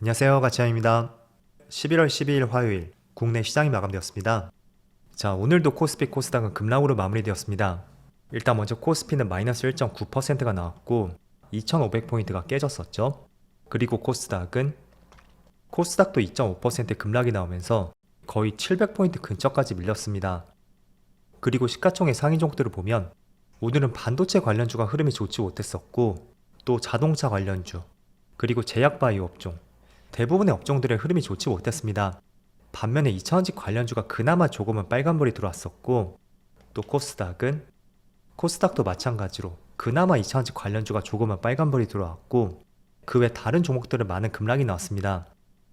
안녕하세요, 가치양입니다. 11월 12일 화요일 국내 시장이 마감되었습니다. 자, 오늘도 코스피 코스닥은 급락으로 마무리되었습니다. 일단 먼저 코스피는 마이너스 1.9%가 나왔고 2500포인트가 깨졌었죠. 그리고 코스닥도 2.5% 급락이 나오면서 거의 700포인트 근처까지 밀렸습니다. 그리고 시가총액 상위 종목들을 보면 오늘은 반도체 관련주가 흐름이 좋지 못했었고, 또 자동차 관련주, 그리고 제약바이오 업종, 대부분의 업종들의 흐름이 좋지 못했습니다. 반면에 2차전지 관련주가 그나마 조금은 빨간불이 들어왔었고, 또 코스닥도 마찬가지로 그나마 2차전지 관련주가 조금은 빨간불이 들어왔고, 그 외 다른 종목들은 많은 급락이 나왔습니다.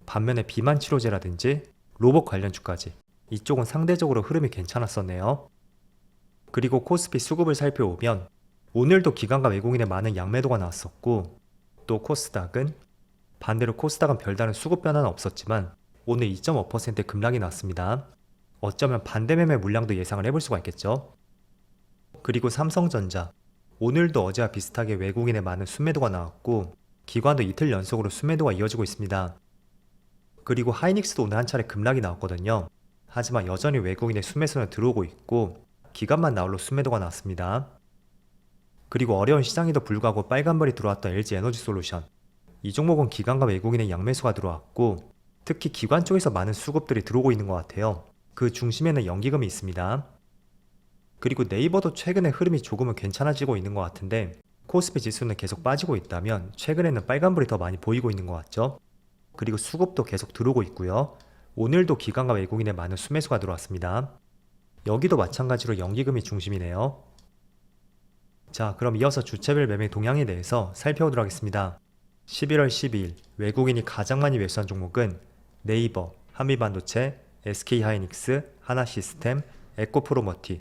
반면에 비만 치료제라든지 로봇 관련주까지 이쪽은 상대적으로 흐름이 괜찮았었네요. 그리고 코스피 수급을 살펴보면 오늘도 기관과 외국인의 많은 양매도가 나왔었고, 또 반대로 코스닥은 별다른 수급 변화는 없었지만 오늘 2.5% 급락이 났습니다. 어쩌면 반대 매매 물량도 예상을 해볼 수가 있겠죠. 그리고 삼성전자, 오늘도 어제와 비슷하게 외국인의 많은 순매도가 나왔고 기관도 이틀 연속으로 순매도가 이어지고 있습니다. 그리고 하이닉스도 오늘 한 차례 급락이 나왔거든요. 하지만 여전히 외국인의 순매수는 들어오고 있고 기관만 나홀로 순매도가 나왔습니다. 그리고 어려운 시장에도 불구하고 빨간불이 들어왔던 LG에너지솔루션, 이 종목은 기관과 외국인의 양매수가 들어왔고 특히 기관 쪽에서 많은 수급들이 들어오고 있는 것 같아요. 그 중심에는 연기금이 있습니다. 그리고 네이버도 최근에 흐름이 조금은 괜찮아지고 있는 것 같은데 코스피 지수는 계속 빠지고 있다면 최근에는 빨간불이 더 많이 보이고 있는 것 같죠. 그리고 수급도 계속 들어오고 있고요. 오늘도 기관과 외국인의 많은 순매수가 들어왔습니다. 여기도 마찬가지로 연기금이 중심이네요. 자, 그럼 이어서 주체별 매매 동향에 대해서 살펴보도록 하겠습니다. 11월 12일 외국인이 가장 많이 매수한 종목은 네이버, 한미반도체, SK하이닉스, 하나시스템, 에코프로머티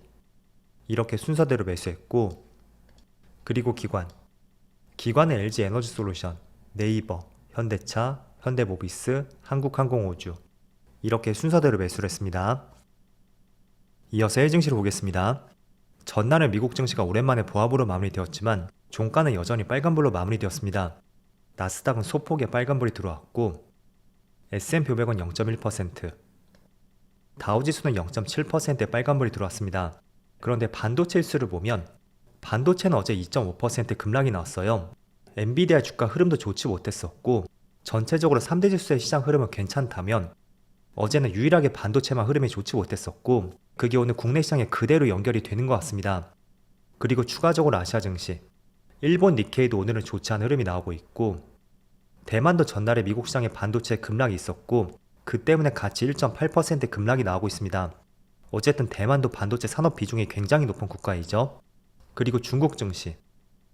이렇게 순서대로 매수했고, 그리고 기관은 LG에너지솔루션, 네이버, 현대차, 현대모비스, 한국항공우주 이렇게 순서대로 매수를 했습니다. 이어서 해외 증시를 보겠습니다. 전날은 미국 증시가 오랜만에 보합으로 마무리되었지만 종가는 여전히 빨간불로 마무리되었습니다. 나스닥은 소폭의 빨간불이 들어왔고 S&P 500은 0.1%, 다우지수는 0.7%의 빨간불이 들어왔습니다. 그런데 반도체 지수를 보면 반도체는 어제 2.5% 급락이 나왔어요. 엔비디아 주가 흐름도 좋지 못했었고 전체적으로 3대 지수의 시장 흐름은 괜찮다면 어제는 유일하게 반도체만 흐름이 좋지 못했었고 그게 오늘 국내 시장에 그대로 연결이 되는 것 같습니다. 그리고 추가적으로 아시아 증시, 일본 니케이도 오늘은 좋지 않은 흐름이 나오고 있고 대만도 전날에 미국 시장에 반도체 급락이 있었고 그 때문에 같이 1.8% 급락이 나오고 있습니다. 어쨌든 대만도 반도체 산업 비중이 굉장히 높은 국가이죠. 그리고 중국 증시,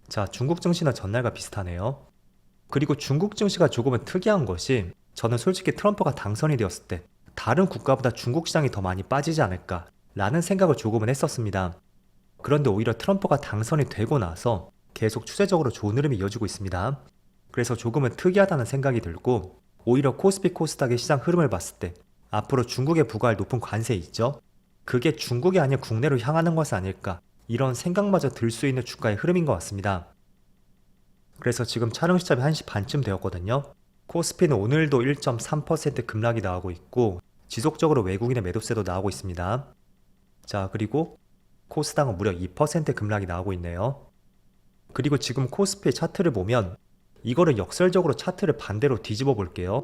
자, 중국 증시는 전날과 비슷하네요. 그리고 중국 증시가 조금은 특이한 것이 저는 솔직히 트럼프가 당선이 되었을 때 다른 국가보다 중국 시장이 더 많이 빠지지 않을까 라는 생각을 조금은 했었습니다. 그런데 오히려 트럼프가 당선이 되고 나서 계속 추세적으로 좋은 흐름이 이어지고 있습니다. 그래서 조금은 특이하다는 생각이 들고 오히려 코스피 코스닥의 시장 흐름을 봤을 때 앞으로 중국에 부과할 높은 관세 있죠? 그게 중국이 아닌 국내로 향하는 것은 아닐까 이런 생각마저 들 수 있는 주가의 흐름인 것 같습니다. 그래서 지금 촬영 시점이 1시 반쯤 되었거든요. 코스피는 오늘도 1.3% 급락이 나오고 있고 지속적으로 외국인의 매도세도 나오고 있습니다. 자, 그리고 코스닥은 무려 2% 급락이 나오고 있네요. 그리고 지금 코스피의 차트를 보면 이거를 역설적으로 차트를 반대로 뒤집어 볼게요.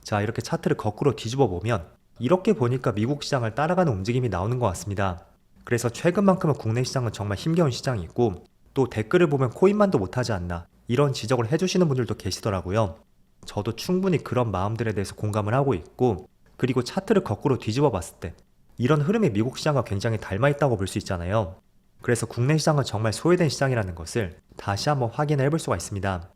자, 이렇게 차트를 거꾸로 뒤집어 보면 이렇게 보니까 미국 시장을 따라가는 움직임이 나오는 것 같습니다. 그래서 최근만큼은 국내 시장은 정말 힘겨운 시장이고 또 댓글을 보면 코인만도 못하지 않나 이런 지적을 해주시는 분들도 계시더라고요. 저도 충분히 그런 마음들에 대해서 공감을 하고 있고 그리고 차트를 거꾸로 뒤집어 봤을 때 이런 흐름이 미국 시장과 굉장히 닮아 있다고 볼 수 있잖아요. 그래서 국내 시장은 정말 소외된 시장이라는 것을 다시 한번 확인을 해볼 수가 있습니다.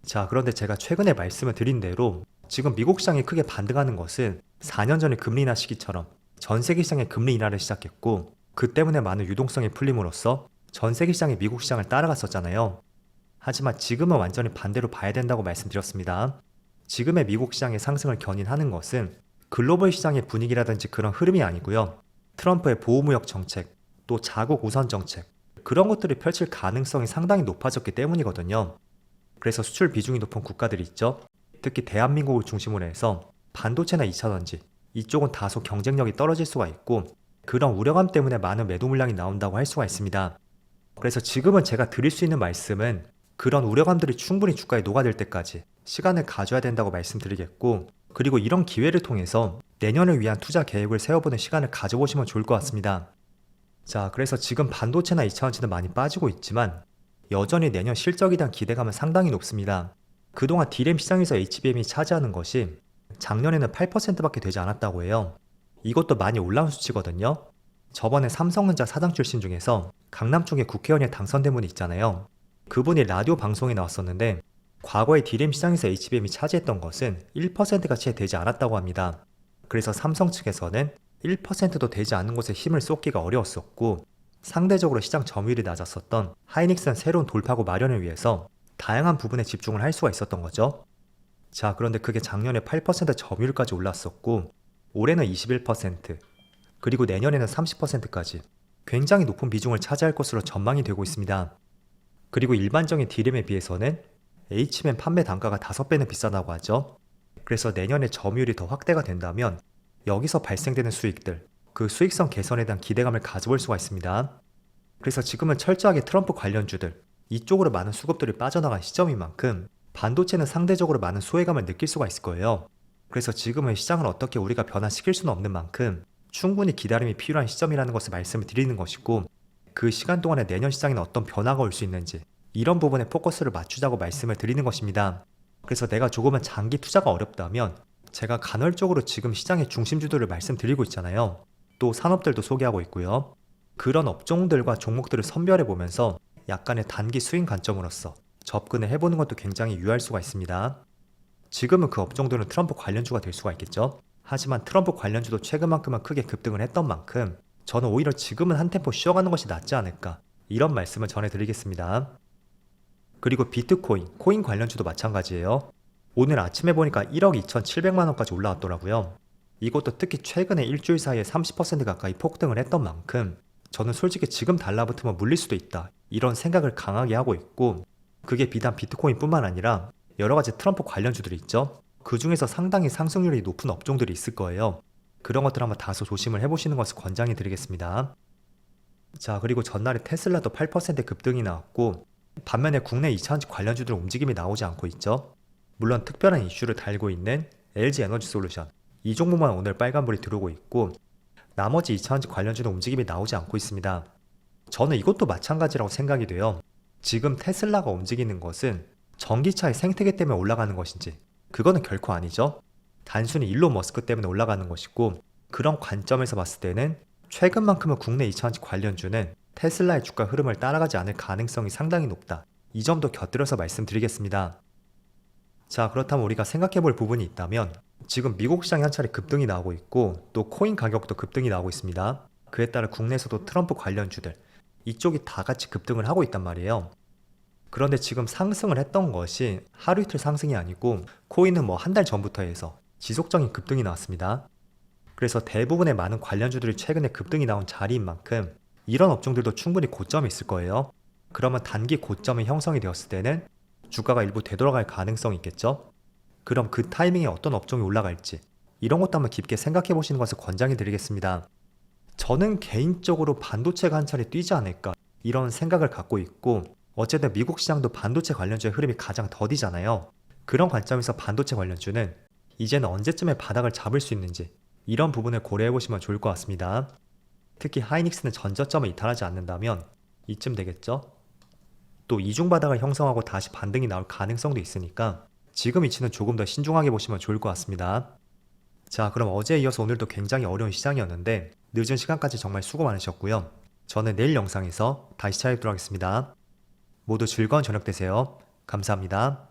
자, 그런데 제가 최근에 말씀을 드린 대로 지금 미국 시장이 크게 반등하는 것은 4년 전의 금리 인하 시기처럼 전 세계 시장의 금리 인하를 시작했고 그 때문에 많은 유동성이 풀림으로써 전 세계 시장이 미국 시장을 따라갔었잖아요. 하지만 지금은 완전히 반대로 봐야 된다고 말씀드렸습니다. 지금의 미국 시장의 상승을 견인하는 것은 글로벌 시장의 분위기라든지 그런 흐름이 아니고요. 트럼프의 보호무역 정책, 또 자국 우선 정책, 그런 것들을 펼칠 가능성이 상당히 높아졌기 때문이거든요. 그래서 수출 비중이 높은 국가들이 있죠. 특히 대한민국을 중심으로 해서 반도체나 2차전지 이쪽은 다소 경쟁력이 떨어질 수가 있고 그런 우려감 때문에 많은 매도 물량이 나온다고 할 수가 있습니다. 그래서 지금은 제가 드릴 수 있는 말씀은 그런 우려감들이 충분히 주가에 녹아들 때까지 시간을 가져야 된다고 말씀드리겠고, 그리고 이런 기회를 통해서 내년을 위한 투자 계획을 세워보는 시간을 가져보시면 좋을 것 같습니다. 자, 그래서 지금 반도체나 2차전지는 많이 빠지고 있지만 여전히 내년 실적에 대한 기대감은 상당히 높습니다. 그동안 D램 시장에서 HBM이 차지하는 것이 작년에는 8%밖에 되지 않았다고 해요. 이것도 많이 올라온 수치거든요. 저번에 삼성전자 사장 출신 중에서 강남 쪽에 국회의원에 당선된 분이 있잖아요. 그분이 라디오 방송에 나왔었는데 과거에 D램 시장에서 HBM이 차지했던 것은 1%가 채 되지 않았다고 합니다. 그래서 삼성 측에서는 1%도 되지 않는 곳에 힘을 쏟기가 어려웠었고 상대적으로 시장 점유율이 낮았었던 하이닉스는 새로운 돌파구 마련을 위해서 다양한 부분에 집중을 할 수가 있었던 거죠. 자, 그런데 그게 작년에 8% 점유율까지 올랐었고 올해는 21%, 그리고 내년에는 30%까지 굉장히 높은 비중을 차지할 것으로 전망이 되고 있습니다. 그리고 일반적인 D램에 비해서는 HBM 판매 단가가 5배는 비싸다고 하죠. 그래서 내년에 점유율이 더 확대가 된다면 여기서 발생되는 수익들, 그 수익성 개선에 대한 기대감을 가져볼 수가 있습니다. 그래서 지금은 철저하게 트럼프 관련주들, 이쪽으로 많은 수급들이 빠져나간 시점인 만큼 반도체는 상대적으로 많은 소외감을 느낄 수가 있을 거예요. 그래서 지금은 시장을 어떻게 우리가 변화시킬 수는 없는 만큼 충분히 기다림이 필요한 시점이라는 것을 말씀을 드리는 것이고, 그 시간 동안에 내년 시장에는 어떤 변화가 올 수 있는지 이런 부분에 포커스를 맞추자고 말씀을 드리는 것입니다. 그래서 내가 조금은 장기 투자가 어렵다면 제가 간헐적으로 지금 시장의 중심주들을 말씀드리고 있잖아요. 또 산업들도 소개하고 있고요. 그런 업종들과 종목들을 선별해 보면서 약간의 단기 수익 관점으로서 접근을 해보는 것도 굉장히 유효할 수가 있습니다. 지금은 그 업종들은 트럼프 관련주가 될 수가 있겠죠. 하지만 트럼프 관련주도 최근만큼은 크게 급등을 했던 만큼 저는 오히려 지금은 한 템포 쉬어가는 것이 낫지 않을까, 이런 말씀을 전해드리겠습니다. 그리고 비트코인, 코인 관련주도 마찬가지예요. 오늘 아침에 보니까 1억 2,700만 원까지 올라왔더라고요. 이것도 특히 최근에 일주일 사이에 30% 가까이 폭등을 했던 만큼 저는 솔직히 지금 달라붙으면 물릴 수도 있다, 이런 생각을 강하게 하고 있고, 그게 비단 비트코인뿐만 아니라 여러 가지 트럼프 관련주들이 있죠. 그 중에서 상당히 상승률이 높은 업종들이 있을 거예요. 그런 것들 한번 다소 조심을 해보시는 것을 권장해 드리겠습니다. 자, 그리고 전날에 테슬라도 8% 급등이 나왔고 반면에 국내 2차전지 관련주들 움직임이 나오지 않고 있죠. 물론 특별한 이슈를 달고 있는 LG 에너지 솔루션, 이 종목만 오늘 빨간불이 들어오고 있고 나머지 2차전지 관련주는 움직임이 나오지 않고 있습니다. 저는 이것도 마찬가지라고 생각이 돼요. 지금 테슬라가 움직이는 것은 전기차의 생태계 때문에 올라가는 것인지, 그거는 결코 아니죠. 단순히 일론 머스크 때문에 올라가는 것이고, 그런 관점에서 봤을 때는 최근만큼은 국내 2차전지 관련주는 테슬라의 주가 흐름을 따라가지 않을 가능성이 상당히 높다, 이 점도 곁들여서 말씀드리겠습니다. 자, 그렇다면 우리가 생각해 볼 부분이 있다면 지금 미국 시장이 한 차례 급등이 나오고 있고 또 코인 가격도 급등이 나오고 있습니다. 그에 따라 국내에서도 트럼프 관련주들, 이쪽이 다 같이 급등을 하고 있단 말이에요. 그런데 지금 상승을 했던 것이 하루 이틀 상승이 아니고 코인은 뭐 한 달 전부터 해서 지속적인 급등이 나왔습니다. 그래서 대부분의 많은 관련주들이 최근에 급등이 나온 자리인 만큼 이런 업종들도 충분히 고점이 있을 거예요. 그러면 단기 고점이 형성이 되었을 때는 주가가 일부 되돌아갈 가능성이 있겠죠. 그럼 그 타이밍에 어떤 업종이 올라갈지 이런 것도 한번 깊게 생각해 보시는 것을 권장해 드리겠습니다. 저는 개인적으로 반도체가 한 차례 뛰지 않을까, 이런 생각을 갖고 있고, 어쨌든 미국 시장도 반도체 관련주의 흐름이 가장 더디잖아요. 그런 관점에서 반도체 관련주는 이제는 언제쯤에 바닥을 잡을 수 있는지 이런 부분을 고려해 보시면 좋을 것 같습니다. 특히 하이닉스는 전저점을 이탈하지 않는다면 이쯤 되겠죠. 또 이중 바닥을 형성하고 다시 반등이 나올 가능성도 있으니까 지금 위치는 조금 더 신중하게 보시면 좋을 것 같습니다. 자, 그럼 어제에 이어서 오늘도 굉장히 어려운 시장이었는데 늦은 시간까지 정말 수고 많으셨고요. 저는 내일 영상에서 다시 찾아뵙도록 하겠습니다. 모두 즐거운 저녁 되세요. 감사합니다.